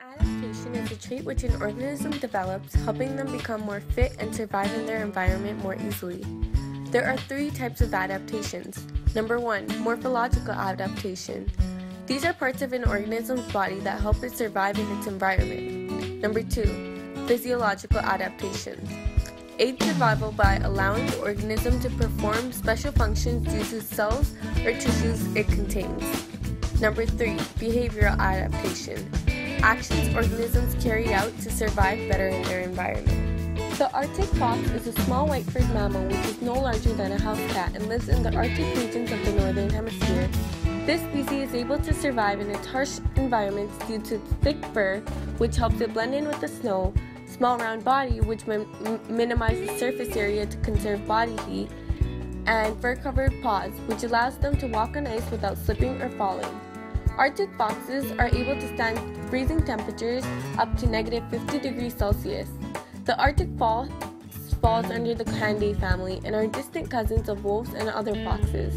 adaptation is a trait which an organism develops, helping them become more fit and survive in their environment more easily. There are three types of adaptations. Number 1, morphological adaptation. These are parts of an organism's body that help it survive in its environment. Number 2, physiological adaptations. Aid survival by allowing the organism to perform special functions due to cells or tissues it contains. Number 3, behavioral adaptation. Actions organisms carry out to survive better in their environment. The Arctic fox is a small white-furred mammal which is no larger than a house cat and lives in the Arctic regions of the northern hemisphere. This species is able to survive in its harsh environments due to its thick fur, which helps it blend in with the snow, small round body, which minimizes surface area to conserve body heat, and fur-covered paws, which allows them to walk on ice without slipping or falling. Arctic foxes are able to stand freezing temperatures up to -50 degrees Celsius. The Arctic falls under the Candae family and are distant cousins of wolves and other foxes.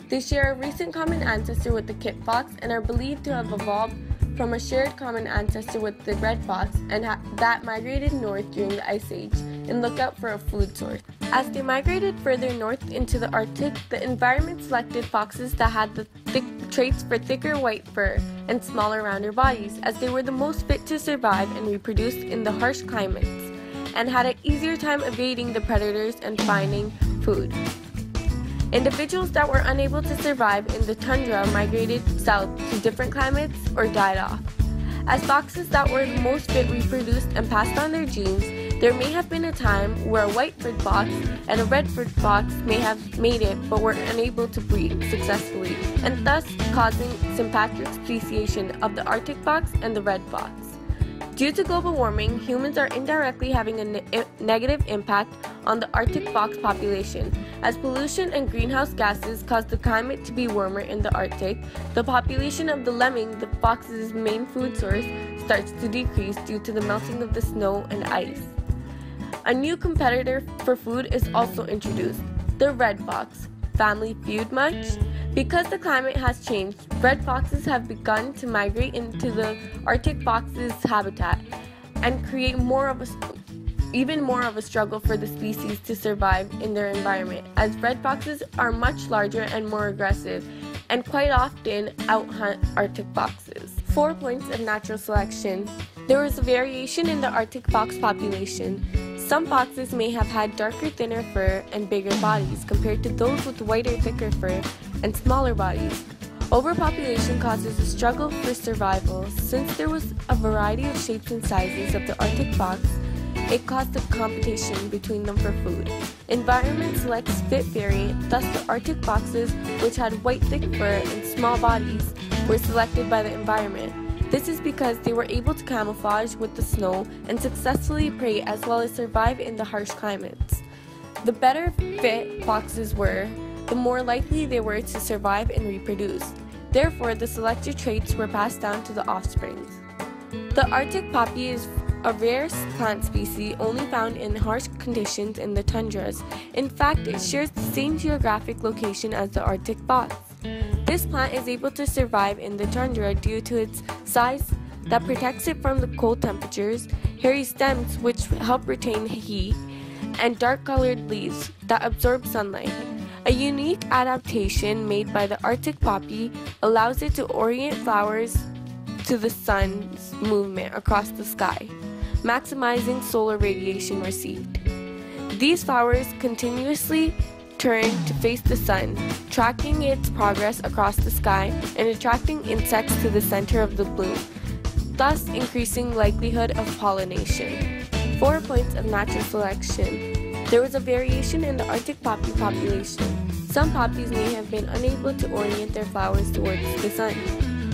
They share a recent common ancestor with the kit fox and are believed to have evolved from a shared common ancestor with the red fox and that migrated north during the Ice Age and looked out for a food source. As they migrated further north into the Arctic, the environment selected foxes that had the traits for thicker white fur and smaller rounder bodies, as they were the most fit to survive and reproduce in the harsh climates and had an easier time evading the predators and finding food. Individuals that were unable to survive in the tundra migrated south to different climates or died off. As foxes that were the most fit reproduced and passed on their genes, there may have been a time where a white-furred fox and a red-furred fox may have mated but were unable to breed successfully, and thus causing sympatric speciation of the Arctic fox and the red fox. Due to global warming, humans are indirectly having a negative impact on the Arctic fox population. As pollution and greenhouse gases cause the climate to be warmer in the Arctic, the population of the lemming, the fox's main food source, starts to decrease due to the melting of the snow and ice. A new competitor for food is also introduced, the red fox. Family Feud much? Because the climate has changed, red foxes have begun to migrate into the Arctic fox's habitat and create even more of a struggle for the species to survive in their environment, as red foxes are much larger and more aggressive and quite often out-hunt Arctic foxes. 4 points of natural selection. There is a variation in the Arctic fox population. Some foxes may have had darker, thinner fur and bigger bodies compared to those with whiter, thicker fur and smaller bodies. Overpopulation causes a struggle for survival. Since there was a variety of shapes and sizes of the Arctic fox, it caused a competition between them for food. Environment selects fit variant, thus the Arctic foxes, which had white, thick fur and small bodies, were selected by the environment. This is because they were able to camouflage with the snow and successfully prey as well as survive in the harsh climates. The better fit foxes were, the more likely they were to survive and reproduce. Therefore, the selected traits were passed down to the offsprings. The Arctic poppy is a rare plant species only found in harsh conditions in the tundras. In fact, it shares the same geographic location as the Arctic fox. This plant is able to survive in the tundra due to its size that protects it from the cold temperatures, hairy stems which help retain heat, and dark-colored leaves that absorb sunlight. A unique adaptation made by the Arctic poppy allows it to orient flowers to the sun's movement across the sky, maximizing solar radiation received. These flowers continuously turn to face the sun, tracking its progress across the sky and attracting insects to the center of the bloom, thus increasing likelihood of pollination. 4 points of natural selection. There was a variation in the Arctic poppy population. Some poppies may have been unable to orient their flowers towards the sun.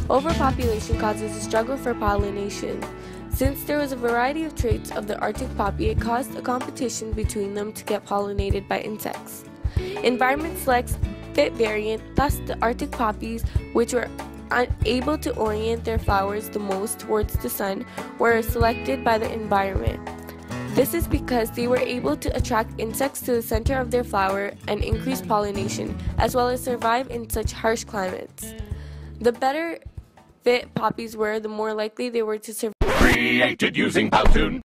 Overpopulation causes a struggle for pollination. Since there was a variety of traits of the Arctic poppy, it caused a competition between them to get pollinated by insects. Environment selects fit variant, thus the Arctic poppies, which were unable to orient their flowers the most towards the sun, were selected by the environment. This is because they were able to attract insects to the center of their flower and increase pollination, as well as survive in such harsh climates. The better fit poppies were, the more likely they were to survive. Created using Powtoon.